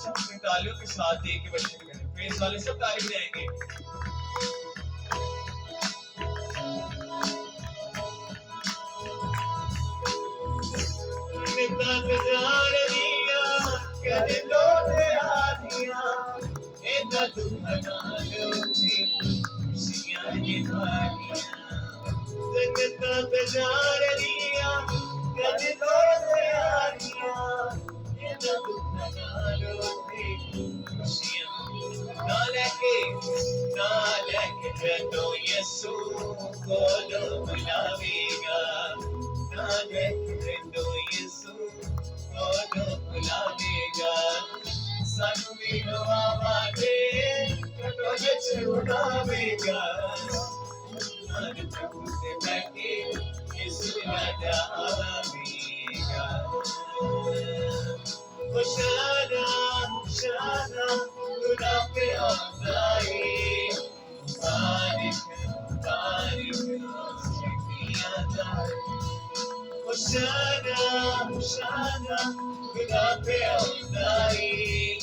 अपनी तालियों के साथ दे के वर्शिप करें। प्रेज वाले सब ताली बजाएंगे। जदों यसू कोलों बुलावेगा, जदों यसू कोलों बुलावेगा, सानू भी नवावा दे कटों विच उड़ावेगा। हर प्रभु ते बैठे यसू राजा आवेगा। होशाना होशाना खुदा पे आता है, Hosanna, Hosanna, खुदा पे आता है,